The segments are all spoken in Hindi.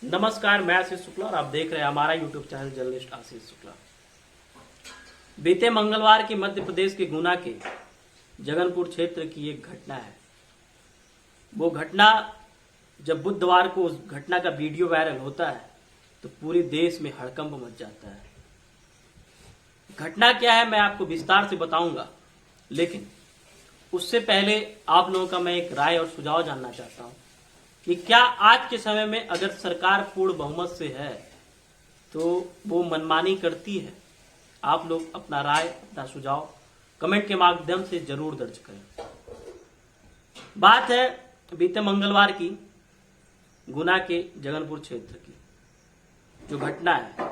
नमस्कार, मैं आशीष शुक्ला और आप देख रहे हैं हमारा YouTube channel journalist Ashish Shukla. बीते मंगलवार की मध्य प्रदेश के गुना के जगनपुर क्षेत्र की एक घटना है। वो घटना जब बुधवार को उस घटना का वीडियो वायरल होता है तो पूरे देश में हड़कंप मच जाता है। घटना क्या है मैं आपको विस्तार से बताऊंगा, लेकिन उससे पहले आप लोगों का मैं एक राय और सुझाव जानना चाहता हूं कि क्या आज के समय में अगर सरकार पूर्ण बहुमत से है तो वो मनमानी करती है। आप लोग अपना राय, अपना सुझाव कमेंट के माध्यम से जरूर दर्ज करें। बात है बीते मंगलवार की गुना के जगनपुर क्षेत्र की जो घटना है।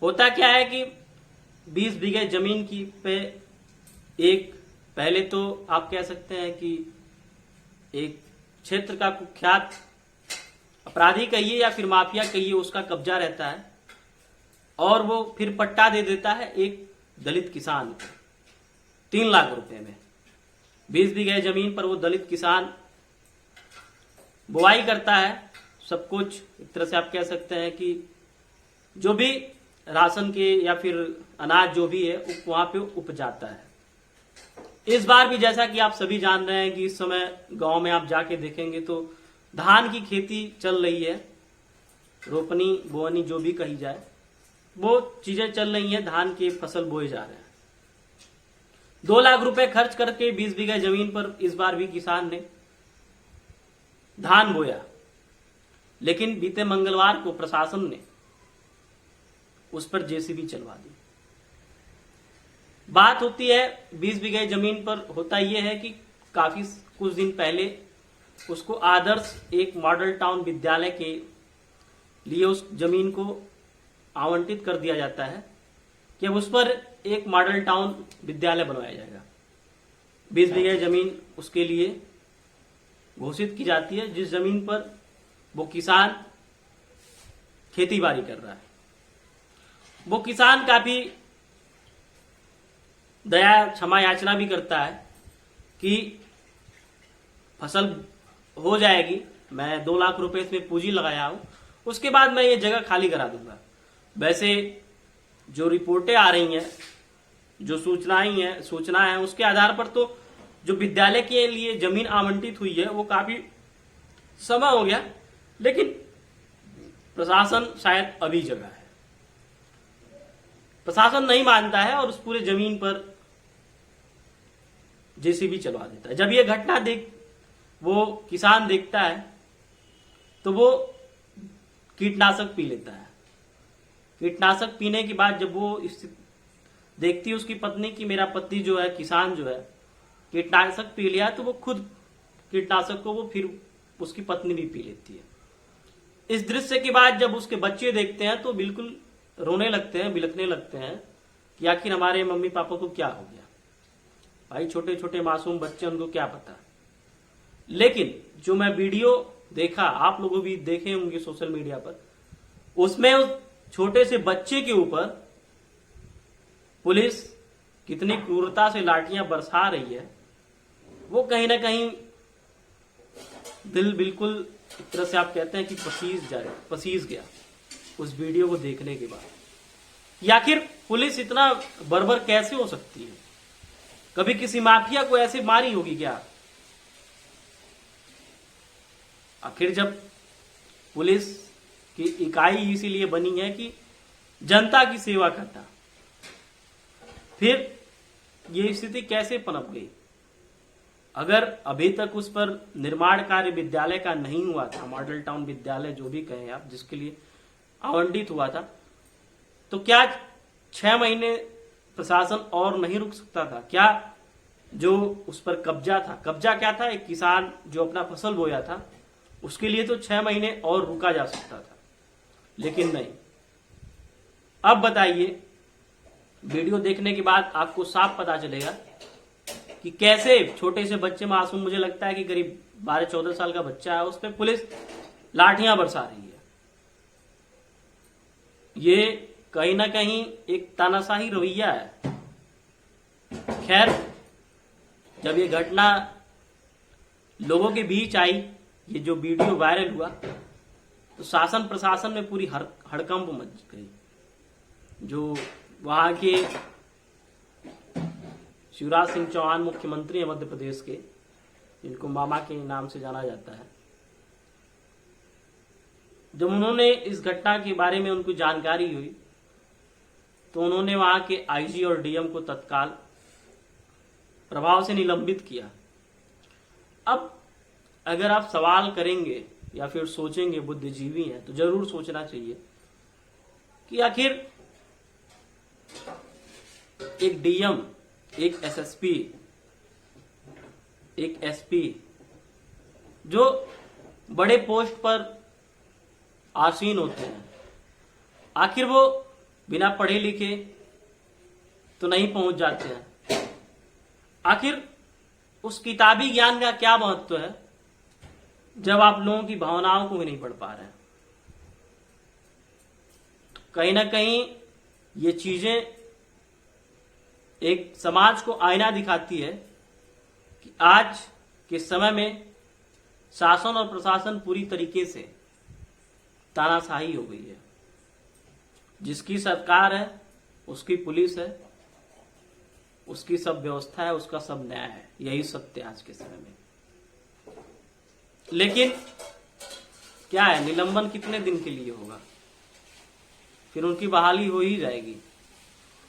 होता क्या है कि 20 बीघे जमीन की पे एक, पहले तो आप कह सकते हैं कि एक क्षेत्र का कुख्यात अपराधी कहिए या फिर माफिया कहिए, उसका कब्जा रहता है और वो फिर पट्टा दे देता है एक दलित किसान को 3 लाख रुपए में। 20 बीघे जमीन पर वो दलित किसान बुआई करता है, सब कुछ एक तरह से आप कह सकते हैं कि जो भी राशन के या फिर अनाज जो भी है वहां पे उपजाता है। इस बार भी जैसा कि आप सभी जान रहे हैं कि इस समय गांव में आप जाके देखेंगे तो धान की खेती चल रही है, रोपनी बोवनी जो भी कही जाए वो चीजें चल रही हैं, धान की फसल बोए जा रहे हैं। 2 लाख रुपए खर्च करके 20 बीघा जमीन पर इस बार भी किसान ने धान बोया, लेकिन बीते मंगलवार को प्रशासन ने उस पर जेसीबी चलवा दी। बात होती है 20 बीघे जमीन पर होता यह है कि काफी कुछ दिन पहले उसको आदर्श एक मॉडल टाउन विद्यालय के लिए उस जमीन को आवंटित कर दिया जाता है कि अब उस पर एक मॉडल टाउन विद्यालय बनवाया जाएगा। 20 बीघे जमीन उसके लिए घोषित की जाती है, जिस जमीन पर वो किसान खेती बाड़ी कर रहा है। वो किसान काफी दया क्षमा याचना भी करता है कि फसल हो जाएगी, मैं 2 लाख रुपए इसमें पूंजी लगाया हूं, उसके बाद मैं ये जगह खाली करा दूंगा। वैसे जो रिपोर्टें आ रही हैं, जो सूचना है उसके आधार पर तो जो विद्यालय के लिए जमीन आवंटित हुई है वो काफी समय हो गया, लेकिन प्रशासन शायद अभी जगह है, प्रशासन नहीं मानता है और उस पूरे जमीन पर जेसीबी चलवा देता है। जब ये घटना वो किसान देखता है तो वो कीटनाशक पी लेता है। कीटनाशक पीने के बाद जब वो देखती है उसकी पत्नी कि मेरा पति जो है, किसान जो है, कीटनाशक पी लिया, तो वो खुद कीटनाशक को वो फिर उसकी पत्नी भी पी लेती है। इस दृश्य के बाद जब उसके बच्चे देखते हैं तो बिल्कुल रोने लगते हैं, बिलखने लगते हैं कि आखिर हमारे मम्मी पापा को क्या हो गया। भाई छोटे छोटे मासूम बच्चे, उनको क्या पता। लेकिन जो मैं वीडियो देखा, आप लोगों भी देखे होंगे सोशल मीडिया पर, उसमें उस छोटे से बच्चे के ऊपर पुलिस कितनी क्रूरता से लाठियां बरसा रही है, वो कहीं ना कहीं दिल बिल्कुल एक तरह से आप कहते हैं कि पसीज गया उस वीडियो को देखने के बाद। आखिर पुलिस इतना बर्बर कैसे हो सकती है? कभी किसी माफिया को ऐसे मारी होगी क्या? आखिर जब पुलिस की इकाई इसीलिए बनी है कि जनता की सेवा करना, फिर ये स्थिति कैसे पनप गई? अगर अभी तक उस पर निर्माण कार्य विद्यालय का नहीं हुआ था, मॉडल टाउन विद्यालय जो भी कहें आप, जिसके लिए आवंटित हुआ था, तो क्या 6 महीने प्रशासन और नहीं रुक सकता था क्या? जो उस पर कब्जा था, कब्जा क्या था? एक किसान जो अपना फसल बोया था उसके लिए तो 6 महीने और रुका जा सकता था, लेकिन नहीं। अब बताइए, वीडियो देखने के बाद आपको साफ पता चलेगा कि कैसे छोटे से बच्चे मासूम, मुझे लगता है कि करीब 12-14 साल का बच्चा है, उस पर पुलिस लाठियां बरसा रही है। ये कहीं ना कहीं एक तानाशाही रवैया है। खैर, जब ये घटना लोगों के बीच आई, ये जो वीडियो वायरल हुआ, तो शासन प्रशासन में पूरी हड़कंप मच गई। जो वहां के शिवराज सिंह चौहान मुख्यमंत्री है मध्य प्रदेश के, जिनको मामा के नाम से जाना जाता है, जब उन्होंने इस घटना के बारे में उनको जानकारी हुई तो उन्होंने वहां के आईजी और डीएम को तत्काल प्रभाव से निलंबित किया। अब अगर आप सवाल करेंगे या फिर सोचेंगे, बुद्धिजीवी हैं, तो जरूर सोचना चाहिए कि आखिर एक डीएम, एक एसएसपी, एक एसपी जो बड़े पोस्ट पर आसीन होते हैं, आखिर वो बिना पढ़े लिखे तो नहीं पहुंच जाते हैं। आखिर उस किताबी ज्ञान का क्या महत्व है जब आप लोगों की भावनाओं को भी नहीं पढ़ पा रहे हैं। कहीं ना कहीं ये चीजें एक समाज को आईना दिखाती है कि आज के समय में शासन और प्रशासन पूरी तरीके से तानाशाही हो गई है। जिसकी सरकार है उसकी पुलिस है, उसकी सब व्यवस्था है, उसका सब न्याय है। यही सत्य आज के समय में। लेकिन क्या है, निलंबन कितने दिन के लिए होगा, फिर उनकी बहाली हो ही जाएगी।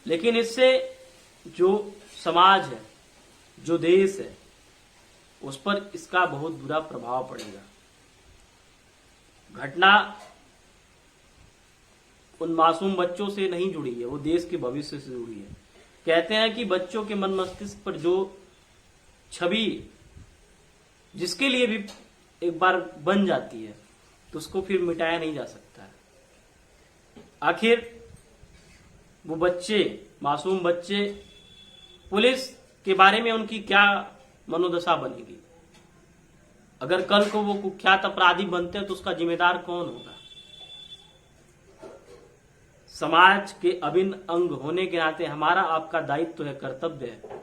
लेकिन इससे जो समाज है, जो देश है, उस पर इसका बहुत बुरा प्रभाव पड़ेगा। घटना उन मासूम बच्चों से नहीं जुड़ी है, वो देश के भविष्य से जुड़ी है। कहते हैं कि बच्चों के मन मस्तिष्क पर जो छवि जिसके लिए भी एक बार बन जाती है तो उसको फिर मिटाया नहीं जा सकता है। आखिर वो बच्चे, मासूम बच्चे, पुलिस के बारे में उनकी क्या मनोदशा बनेगी। अगर कल को वो कुख्यात अपराधी बनते हैं तो उसका जिम्मेदार कौन होगा। समाज के अभिन्न अंग होने के नाते हमारा आपका दायित्व है, कर्तव्य है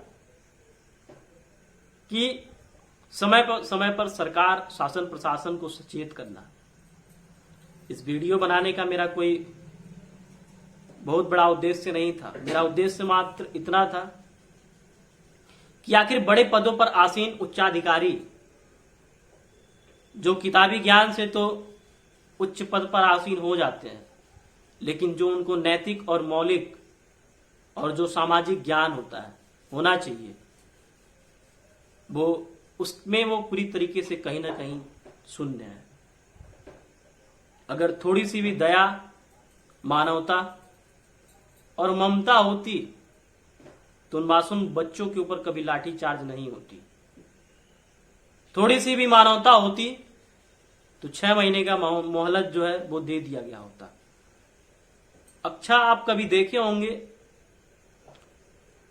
कि समय पर सरकार, शासन प्रशासन को सचेत करना। इस वीडियो बनाने का मेरा कोई बहुत बड़ा उद्देश्य नहीं था। मेरा उद्देश्य मात्र इतना था कि आखिर बड़े पदों पर आसीन उच्चाधिकारी जो किताबी ज्ञान से तो उच्च पद पर आसीन हो जाते हैं, लेकिन जो उनको नैतिक और मौलिक और जो सामाजिक ज्ञान होता है, होना चाहिए, वो उसमें वो पूरी तरीके से कहीं ना कहीं शून्य है। अगर थोड़ी सी भी दया, मानवता और ममता होती तो उन मासूम बच्चों के ऊपर कभी लाठीचार्ज नहीं होती। थोड़ी सी भी मानवता होती तो 6 महीने का मोहलत जो है वो दे दिया गया होता। अच्छा, आप कभी देखे होंगे,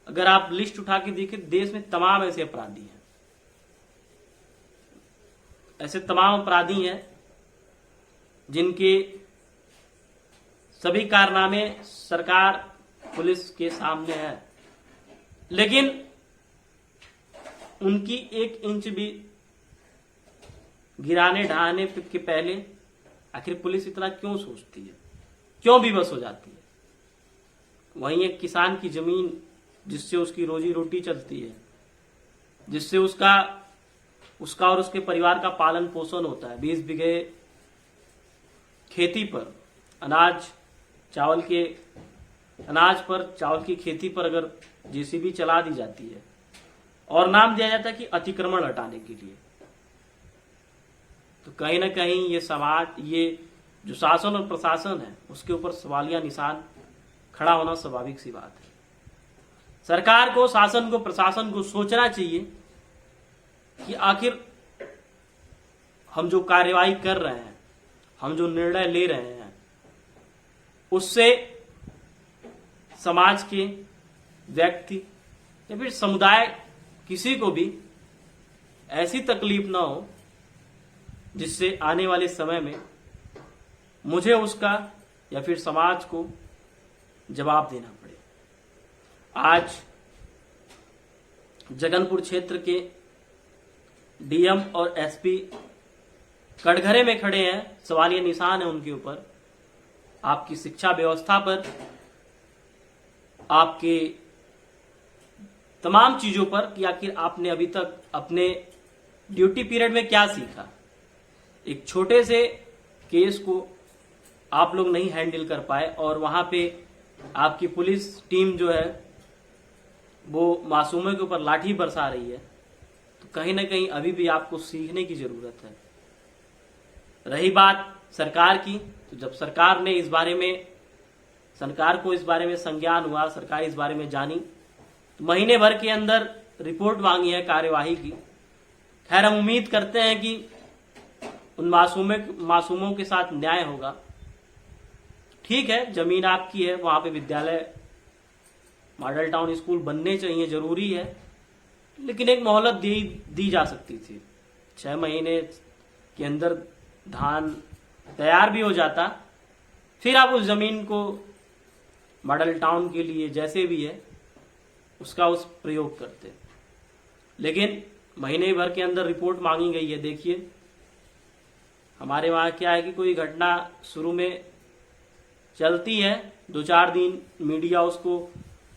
अगर आप लिस्ट उठा के देखें, देश में तमाम ऐसे अपराधी हैं, ऐसे तमाम अपराधी हैं जिनके सभी कारनामे सरकार, पुलिस के सामने है, लेकिन उनकी 1 इंच भी गिराने ढहाने के पहले आखिर पुलिस इतना क्यों सोचती है, क्यों विवश हो जाती है। वहीं एक किसान की जमीन जिससे उसकी रोजी रोटी चलती है, जिससे उसका और उसके परिवार का पालन पोषण होता है, 20 बीघे खेती पर चावल की खेती पर अगर जेसीबी चला दी जाती है और नाम दिया जाता है कि अतिक्रमण हटाने के लिए, तो कहीं ना कहीं ये समाज, ये जो शासन और प्रशासन है, उसके ऊपर सवालिया निशान खड़ा होना स्वाभाविक सी बात है। सरकार को, शासन को, प्रशासन को सोचना चाहिए कि आखिर हम जो कार्यवाही कर रहे हैं, हम जो निर्णय ले रहे हैं, उससे समाज के व्यक्ति या फिर समुदाय, किसी को भी ऐसी तकलीफ ना हो जिससे आने वाले समय में मुझे उसका या फिर समाज को जवाब देना पड़े। आज जगनपुर क्षेत्र के डीएम और एसपी कटघरे में खड़े हैं, सवालिया निशान है उनके ऊपर, आपकी शिक्षा व्यवस्था पर, आपके तमाम चीजों पर कि आखिर आपने अभी तक अपने ड्यूटी पीरियड में क्या सीखा। एक छोटे से केस को आप लोग नहीं हैंडल कर पाए और वहां पे आपकी पुलिस टीम जो है वो मासूमों के ऊपर लाठी बरसा रही है। तो कहीं ना कहीं अभी भी आपको सीखने की जरूरत है। रही बात सरकार की, तो जब सरकार ने इस बारे में, सरकार को इस बारे में संज्ञान हुआ, सरकार इस बारे में जानी, तो महीने भर के अंदर रिपोर्ट मांगी है कार्यवाही की। खैर, हम उम्मीद करते हैं कि उन मासूमों के साथ न्याय होगा। ठीक है, जमीन आपकी है, वहां पे विद्यालय, मॉडल टाउन स्कूल बनने चाहिए, जरूरी है, लेकिन एक मोहलत दी जा सकती थी। 6 महीने के अंदर धान तैयार भी हो जाता, फिर आप उस जमीन को मॉडल टाउन के लिए जैसे भी है उसका उस प्रयोग करते। लेकिन महीने भर के अंदर रिपोर्ट मांगी गई है। देखिए हमारे वहां क्या है कि कोई घटना शुरू में चलती है, 2-4 दिन मीडिया उसको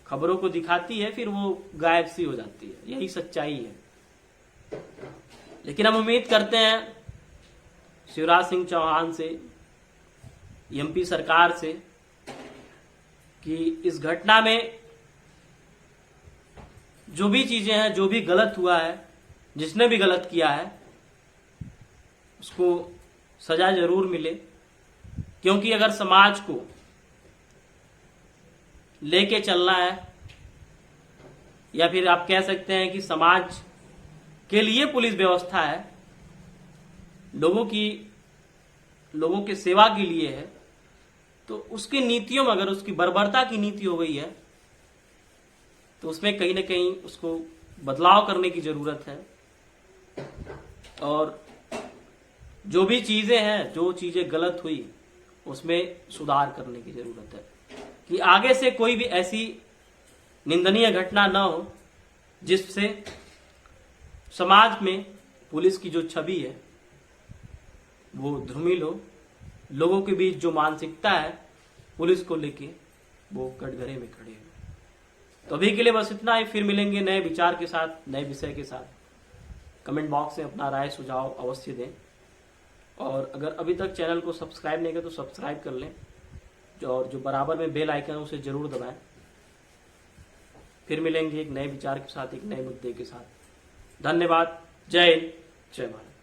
खबरों को दिखाती है, फिर वो गायब सी हो जाती है। यही सच्चाई है। लेकिन हम उम्मीद करते हैं शिवराज सिंह चौहान से, एमपी सरकार से, कि इस घटना में जो भी चीजें हैं, जो भी गलत हुआ है, जिसने भी गलत किया है, उसको सजा जरूर मिले। क्योंकि अगर समाज को लेके चलना है, या फिर आप कह सकते हैं कि समाज के लिए पुलिस व्यवस्था है, लोगों के सेवा के लिए है, तो उसकी नीतियों में अगर उसकी बर्बरता की नीति हो गई है तो उसमें कहीं ना कहीं उसको बदलाव करने की जरूरत है। और जो भी चीजें हैं, जो चीजें गलत हुई, उसमें सुधार करने की जरूरत है कि आगे से कोई भी ऐसी निंदनीय घटना न हो जिससे समाज में पुलिस की जो छवि है वो धूमिल हो। लोगों के बीच जो मानसिकता है पुलिस को लेके, वो कटघरे में खड़े हो। तो अभी के लिए बस इतना ही। फिर मिलेंगे नए विचार के साथ, नए विषय के साथ। कमेंट बॉक्स में अपना राय सुझाव अवश्य दें। और अगर अभी तक चैनल को सब्सक्राइब नहीं किया तो सब्सक्राइब कर लें, और जो बराबर में बेल आइकन है उसे जरूर दबाएं। फिर मिलेंगे एक नए विचार के साथ, एक नए मुद्दे के साथ। धन्यवाद। जय हिंद, जय भारत।